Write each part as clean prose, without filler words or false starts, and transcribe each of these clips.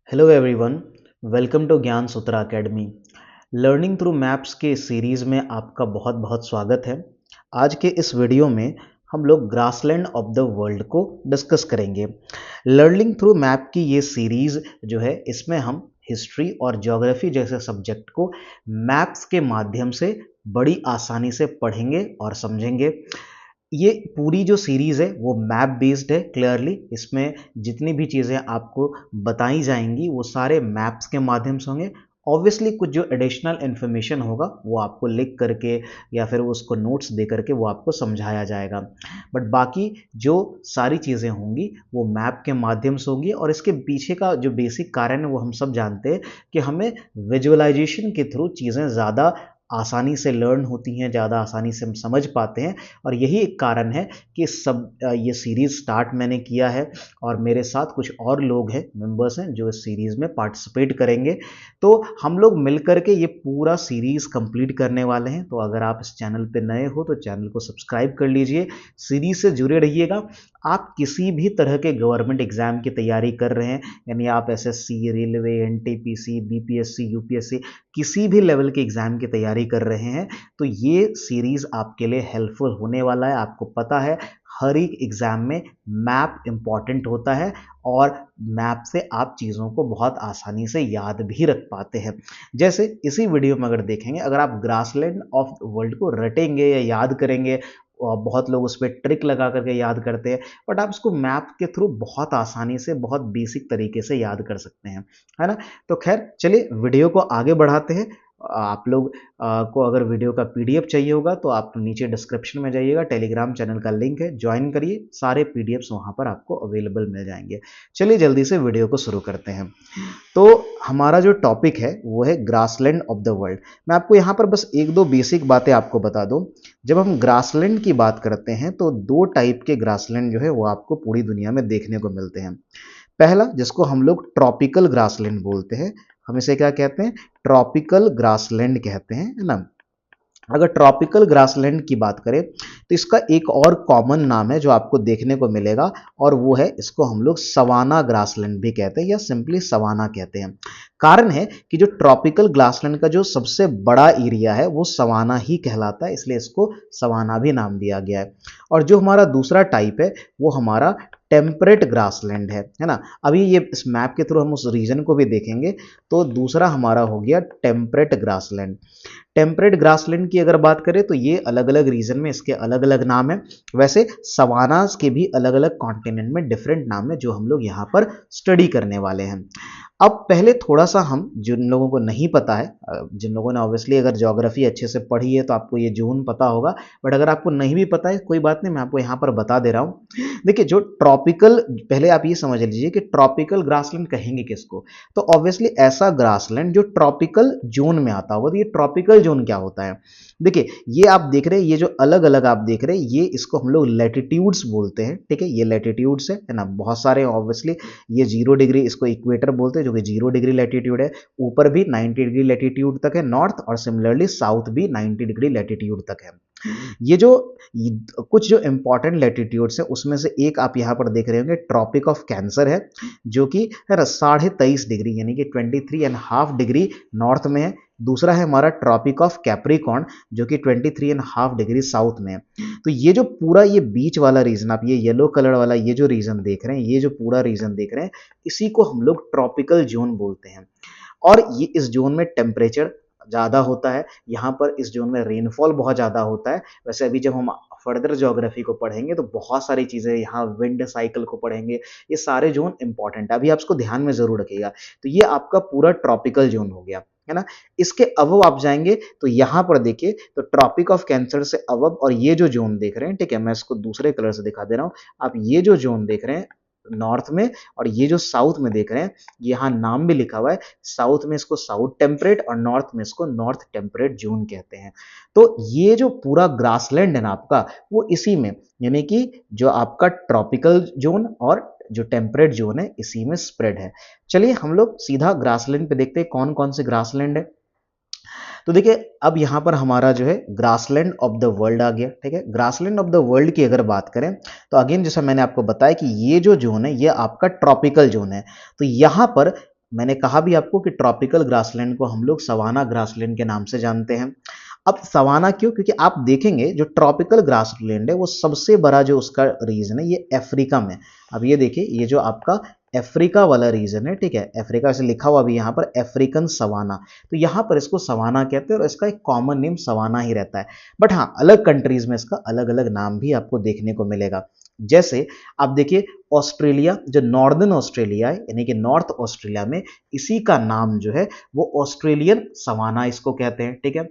Hello everyone, welcome to ज्ञान सूत्रा academy. Learning through maps के series में आपका बहुत बहुत स्वागत है। आज के इस वीडियो में हम लोग ग्रासलैंड ऑफ द वर्ल्ड को डिस्कस करेंगे। लर्निंग थ्रू मैप की ये सीरीज़ जो है, इसमें हम हिस्ट्री और ज्योग्राफी जैसे सब्जेक्ट को मैप्स के माध्यम से बड़ी आसानी से पढ़ेंगे और समझेंगे। ये पूरी जो सीरीज़ है वो मैप बेस्ड है। क्लियरली इसमें जितनी भी चीज़ें आपको बताई जाएंगी वो सारे मैप्स के माध्यम से होंगे। ऑब्वियसली कुछ जो एडिशनल इन्फॉर्मेशन होगा वो आपको लिख करके या फिर उसको नोट्स दे करके वो आपको समझाया जाएगा, बट बाकी जो सारी चीज़ें होंगी वो मैप के माध्यम से होंगी। और इसके पीछे का जो बेसिक कारण है वो हम सब जानते हैं कि हमें विजुअलाइजेशन के थ्रू चीज़ें ज़्यादा आसानी से लर्न होती हैं, ज़्यादा आसानी से हम समझ पाते हैं। और यही एक कारण है कि ये सीरीज़ स्टार्ट मैंने किया है और मेरे साथ कुछ और लोग हैं, मेंबर्स हैं जो इस सीरीज़ में पार्टिसिपेट करेंगे। तो हम लोग मिलकर के ये पूरा सीरीज़ कंप्लीट करने वाले हैं। तो अगर आप इस चैनल पे नए हो तो चैनल को सब्सक्राइब कर लीजिए, सीरीज़ से जुड़े रहिएगा। आप किसी भी तरह के गवर्नमेंट एग्जाम की तैयारी कर रहे हैं, यानी आप SSC, railway, NTPC, BPSC, UPSC, किसी भी लेवल के एग्जाम की तैयारी कर रहे हैं, तो ये सीरीज़ आपके लिए हेल्पफुल होने वाला है। आपको पता है हर एक एग्जाम में मैप इंपॉर्टेंट होता है और मैप से आप चीज़ों को बहुत आसानी से याद भी रख पाते हैं। जैसे इसी वीडियो में अगर देखेंगे, अगर आप ग्रासलैंड ऑफ वर्ल्ड को रटेंगे या याद करेंगे, और बहुत लोग उस पर ट्रिक लगा करके याद करते हैं, बट आप इसको मैप के थ्रू बहुत आसानी से, बहुत बेसिक तरीके से याद कर सकते हैं, है ना। तो खैर चलिए वीडियो को आगे बढ़ाते हैं। आप लोग को अगर वीडियो का पीडीएफ चाहिए होगा तो आप नीचे डिस्क्रिप्शन में जाइएगा, टेलीग्राम चैनल का लिंक है, ज्वाइन करिए, सारे पीडीएफ्स वहाँ पर आपको अवेलेबल मिल जाएंगे। चलिए जल्दी से वीडियो को शुरू करते हैं। तो हमारा जो टॉपिक है वो है ग्रासलैंड ऑफ द वर्ल्ड। मैं आपको यहाँ पर बस एक दो बेसिक बातें आपको बता दूं। जब हम ग्रासलैंड की बात करते हैं तो दो टाइप के ग्रासलैंड जो है वो आपको पूरी दुनिया में देखने को मिलते हैं। पहला, जिसको हम लोग ट्रॉपिकल ग्रासलैंड बोलते हैं, हम इसे क्या कहते हैं, ट्रॉपिकल ग्रासलैंड कहते हैं, है ना। अगर ट्रॉपिकल ग्रासलैंड की बात करें तो इसका एक और कॉमन नाम है जो आपको देखने को मिलेगा, और वो है, इसको हम लोग सवाना ग्रासलैंड भी कहते हैं या सिंपली सवाना कहते हैं। कारण है कि जो ट्रॉपिकल ग्रासलैंड का जो सबसे बड़ा एरिया है वो सवाना ही कहलाता है, इसलिए इसको सवाना भी नाम दिया गया है। और जो हमारा दूसरा टाइप है वो हमारा टेम्परेट ग्रासलैंड है ना। अभी ये इस मैप के थ्रू हम उस रीजन को भी देखेंगे। तो दूसरा हमारा हो गया टेम्परेट ग्रासलैंड। टेम्परेट ग्रासलैंड की अगर बात करें तो ये अलग अलग रीजन में इसके अलग अलग नाम है। वैसे सवानास के भी अलग अलग कॉन्टिनेंट में डिफरेंट नाम है जो हम लोग यहाँ पर स्टडी करने वाले हैं। अब पहले थोड़ा सा हम, जिन लोगों को नहीं पता है, जिन लोगों ने ऑब्वियसली अगर ज्योग्राफी अच्छे से पढ़ी है तो आपको ये जोन पता होगा, बट अगर आपको नहीं भी पता है कोई बात नहीं, मैं आपको यहाँ पर बता दे रहा हूँ। देखिए, जो ट्रॉपिकल, पहले आप ये समझ लीजिए कि ट्रॉपिकल ग्रासलैंड कहेंगे किसको। तो ऑब्वियसली ऐसा ग्रासलैंड जो ट्रॉपिकल जोन में आता होगा। तो ये ट्रॉपिकल जोन क्या होता है, देखिए ये आप देख रहे हैं, ये जो अलग अलग आप देख रहे हैं, ये इसको हम लोग लैटिट्यूड्स बोलते हैं, ठीक है। ये लैटिट्यूड्स है ना, बहुत सारे ऑब्वियसली। ये 0 डिग्री, इसको इक्वेटर बोलते हैं जो कि 0 डिग्री लैटिट्यूड है। ऊपर भी 90 डिग्री लैटिट्यूड तक है नॉर्थ, और सिमिलरली साउथ भी 90 डिग्री लैटिट्यूड तक है। ये जो कुछ जो इंपॉर्टेंट लैटिट्यूड्स है उसमें से एक आप यहाँ पर देख रहे होंगे, ट्रॉपिक ऑफ कैंसर है, जो कि है ना 23.5 डिग्री यानी कि 23.5 डिग्री नॉर्थ में है। दूसरा है हमारा ट्रॉपिक ऑफ कैप्रिकॉर्न, जो कि 23.5 डिग्री साउथ में है। तो ये जो पूरा ये बीच वाला रीजन, आप ये येलो कलर वाला ये जो रीजन देख रहे हैं, ये जो पूरा रीजन देख रहे हैं, इसी को हम लोग ट्रॉपिकल जोन बोलते हैं। और ये इस जोन में टेम्परेचर ज़्यादा होता है, यहाँ पर इस जोन में रेनफॉल बहुत ज़्यादा होता है। वैसे अभी जब हम फर्दर ज्योग्राफी को पढ़ेंगे तो बहुत सारी चीज़ें, यहाँ विंड साइकिल को पढ़ेंगे, ये सारे जोन इंपॉर्टेंट है, अभी आप इसको ध्यान में जरूर रखिएगा। तो ये आपका पूरा ट्रॉपिकल जोन हो गया, है ना। इसके अबव आप जाएंगे तो यहाँ पर देखिए, तो ट्रॉपिक ऑफ कैंसर से अबव, और ये जो जोन देख रहे हैं, ठीक है, मैं इसको दूसरे कलर से दिखा दे रहा हूँ। आप ये जो जोन देख रहे हैं नॉर्थ में, और ये जो साउथ में देख रहे हैं, यहाँ नाम भी लिखा हुआ है, साउथ में इसको साउथ टेम्परेट और नॉर्थ में इसको नॉर्थ टेम्परेट जोन कहते हैं। तो ये जो पूरा ग्रासलैंड है ना आपका, वो इसी में, यानी कि जो आपका ट्रॉपिकल जोन और जो टेम्परेट जोन है इसी में स्प्रेड है। चलिए हम लोग सीधा ग्रासलैंड पे देखते हैं कौन कौन से ग्रासलैंड है। तो देखिए, अब यहाँ पर हमारा जो है ग्रासलैंड ऑफ द वर्ल्ड आ गया, ठीक है। ग्रासलैंड ऑफ द वर्ल्ड की अगर बात करें तो अगेन जैसा मैंने आपको बताया कि ये जो जोन है ये आपका ट्रॉपिकल जोन है। तो यहाँ पर मैंने कहा भी आपको कि ट्रॉपिकल ग्रासलैंड को हम लोग सवाना ग्रासलैंड के नाम से जानते हैं। अब सवाना क्यों? क्योंकि आप देखेंगे जो ट्रॉपिकल ग्रासलैंड है वो सबसे बड़ा जो उसका रीजन है ये अफ्रीका में। अब ये देखिए ये जो आपका अफ्रीका वाला रीजन है, ठीक है, अफ्रीका से लिखा हुआ भी यहाँ पर अफ्रीकन सवाना, तो यहाँ पर इसको सवाना कहते हैं और इसका एक कॉमन नेम सवाना ही रहता है। बट हाँ, अलग कंट्रीज में इसका अलग अलग नाम भी आपको देखने को मिलेगा। जैसे आप देखिए ऑस्ट्रेलिया, जो नॉर्दर्न ऑस्ट्रेलिया है यानी कि नॉर्थ ऑस्ट्रेलिया में, इसी का नाम जो है वो ऑस्ट्रेलियन सवाना इसको कहते हैं, ठीक है।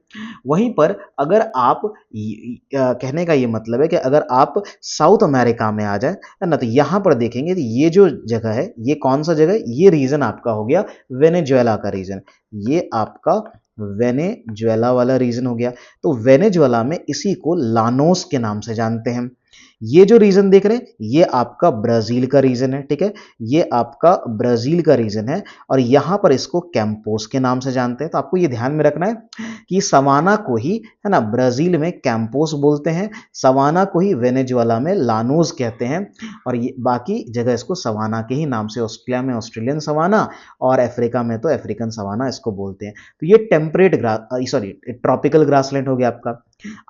वहीं पर अगर आप कहने का ये मतलब है कि अगर आप साउथ अमेरिका में आ जाए है ना, तो यहाँ पर देखेंगे तो ये जो जगह है ये कौन सा जगह है, ये रीजन आपका हो गया वेनेजुएला का रीजन। ये आपका वेनेजुएला वाला रीजन हो गया। तो वेनेजुएला में इसी को लानोस के नाम से जानते हैं। ये जो रीजन देख रहे हैं ये आपका ब्राजील का रीजन है, ठीक है, ये आपका ब्राजील का रीजन है और यहां पर इसको कैंपोस के नाम से जानते हैं। तो आपको ये ध्यान में रखना है कि सवाना को ही है ना ब्राजील में कैंपोस बोलते हैं, सवाना को ही वेनेजुएला में लानोस कहते हैं और ये बाकी जगह इसको सवाना के ही नाम से, ऑस्ट्रेलिया में ऑस्ट्रेलियन सवाना और अफ्रीका में तो अफ्रीकन सवाना इसको बोलते हैं। तो ये ट्रॉपिकल ग्रासलैंड हो गया आपका।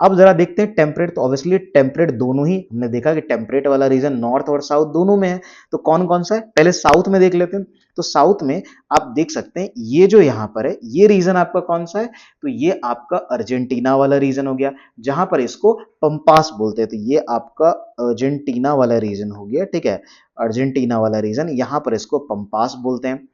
अब जरा देखते हैं टेम्परेट, तो ऑब्वियसली टेम्परेट दोनों ही, हमने देखा कि टेम्परेट वाला रीजन नॉर्थ और साउथ दोनों में है। तो कौन कौन सा है, पहले साउथ में देख लेते हैं। तो साउथ में आप देख सकते हैं ये जो यहां पर है ये रीजन आपका कौन सा है, तो ये आपका अर्जेंटीना वाला रीजन हो गया, जहां पर इसको पंपास बोलते हैं। तो ये आपका अर्जेंटीना वाला रीजन हो गया, ठीक है, अर्जेंटीना वाला रीजन, यहां पर इसको पंपास बोलते हैं।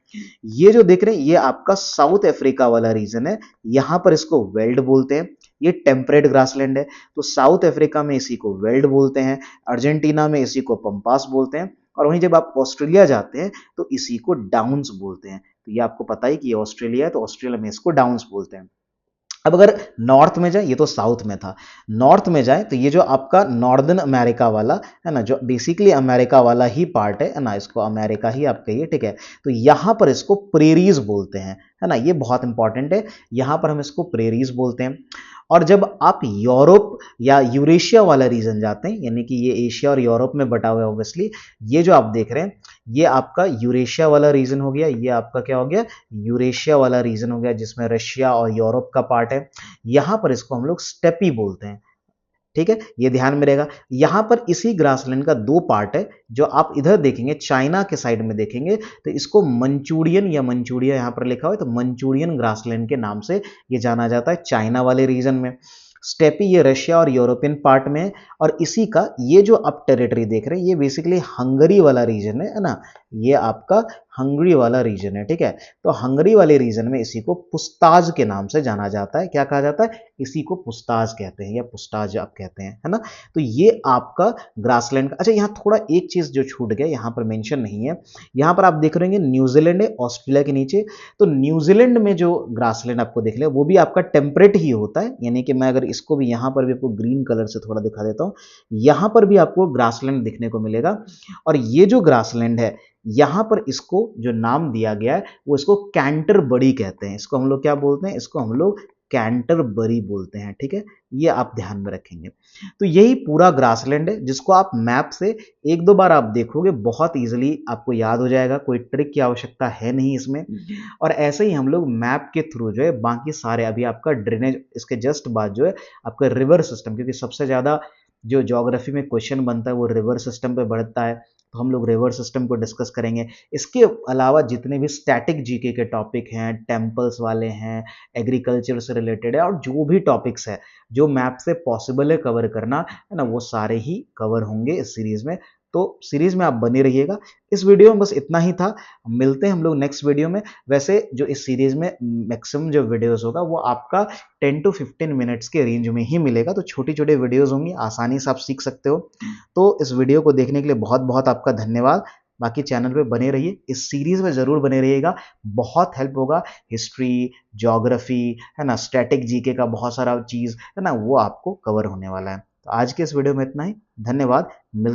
ये जो देख रहे हैं ये आपका साउथ अफ्रीका वाला रीजन है, यहां पर इसको वेल्ड बोलते हैं। ये टेम्परेट ग्रासलैंड है, तो साउथ अफ्रीका में इसी को वेल्ड बोलते हैं, अर्जेंटीना में इसी को पंपास बोलते हैं और वहीं जब आप ऑस्ट्रेलिया जाते हैं तो इसी को डाउन्स बोलते हैं। तो ये आपको पता ही कि ये ऑस्ट्रेलिया है तो ऑस्ट्रेलिया में इसको डाउन्स बोलते हैं। अब अगर नॉर्थ में जाए, ये तो साउथ में था, नॉर्थ में जाए तो ये जो आपका नॉर्दर्न अमेरिका वाला है ना, जो बेसिकली अमेरिका वाला ही पार्ट है ना, इसको अमेरिका ही आप कहिए, ठीक है, तो यहां पर इसको प्रेरीज बोलते हैं, है ना, ये बहुत इंपॉर्टेंट है, यहां पर हम इसको प्रेरीज बोलते हैं। और जब आप यूरोप या यूरेशिया वाला रीजन जाते हैं, यानी कि ये एशिया और यूरोप में बटा हुआ है ऑब्वियसली, ये जो आप देख रहे हैं ये आपका यूरेशिया वाला रीजन हो गया, ये आपका क्या हो गया, यूरेशिया वाला रीजन हो गया, जिसमें रशिया और यूरोप का पार्ट है। यहां पर इसको हम लोग स्टेपी बोलते हैं, ठीक है, ये ध्यान में रहेगा। यहां पर इसी ग्रासलैंड का दो पार्ट है, जो आप इधर देखेंगे चाइना के साइड में देखेंगे तो इसको मंचूरियन या मंचूरिया यहां पर लिखा हुआ है, तो मंचूरियन ग्रासलैंड के नाम से ये जाना जाता है चाइना वाले रीजन में। स्टेपी ये रशिया और यूरोपियन पार्ट में है और इसी का ये जो आप टेरिटरी देख रहे हैं ये बेसिकली हंगरी वाला रीजन है ना, ये आपका हंगरी वाला रीजन है, ठीक है। तो हंगरी वाले रीजन में इसी को पुस्ताज के नाम से जाना जाता है। क्या कहा जाता है, इसी को पुस्ताज कहते हैं या पुस्ताज आप कहते हैं, है ना। तो ये आपका ग्रासलैंड का। अच्छा, यहाँ थोड़ा एक चीज जो छूट गया, यहाँ पर मेंशन नहीं है, यहाँ पर आप देख रहे हैं न्यूजीलैंड है ऑस्ट्रेलिया के नीचे, तो न्यूजीलैंड में जो ग्रासलैंड आपको देख ले वो भी आपका टेम्परेट ही होता है, यानी कि मैं अगर इसको भी यहाँ पर भी आपको ग्रीन कलर से थोड़ा दिखा देता हूँ, यहाँ पर भी आपको ग्रासलैंड दिखने को मिलेगा। और ये जो ग्रासलैंड है यहां पर इसको जो नाम दिया गया है वो इसको कैंटरबरी कहते हैं, इसको हम लोग क्या बोलते हैं, इसको हम लोग कैंटरबरी बोलते हैं, ठीक है, ये आप ध्यान में रखेंगे। तो यही पूरा ग्रासलैंड है जिसको आप मैप से एक दो बार आप देखोगे बहुत इजीली आपको याद हो जाएगा, कोई ट्रिक की आवश्यकता है नहीं इसमें। और ऐसे ही हम लोग मैप के थ्रू जो है बाकी सारे, अभी आपका ड्रेनेज, इसके जस्ट बाद जो है आपका रिवर सिस्टम, क्योंकि सबसे ज्यादा जो ज्योग्राफी में क्वेश्चन बनता है वो रिवर सिस्टम पे बढ़ता है, तो हम लोग रिवर सिस्टम को डिस्कस करेंगे। इसके अलावा जितने भी स्टैटिक जीके के टॉपिक हैं, टेम्पल्स वाले हैं, एग्रीकल्चर से रिलेटेड है और जो भी टॉपिक्स है जो मैप से पॉसिबल है कवर करना, है ना, वो सारे ही कवर होंगे इस सीरीज में। तो सीरीज में आप बने रहिएगा। इस वीडियो में बस इतना ही था, मिलते हैं हम लोग नेक्स्ट वीडियो में। वैसे जो इस सीरीज में मैक्सिमम जो वीडियोस होगा वो आपका 10 to 15 मिनट्स के रेंज में ही मिलेगा, तो छोटी छोटी वीडियोस होंगी, आसानी से आप सीख सकते हो। तो इस वीडियो को देखने के लिए बहुत बहुत आपका धन्यवाद। बाकी चैनल पे बने रहिए, इस सीरीज में जरूर बने रहिएगा, बहुत हेल्प होगा। हिस्ट्री, ज्योग्राफी, है ना, स्टैटिक जीके का बहुत सारा चीज है ना वो आपको कवर होने वाला है। तो आज के इस वीडियो में इतना ही, धन्यवाद। मिलते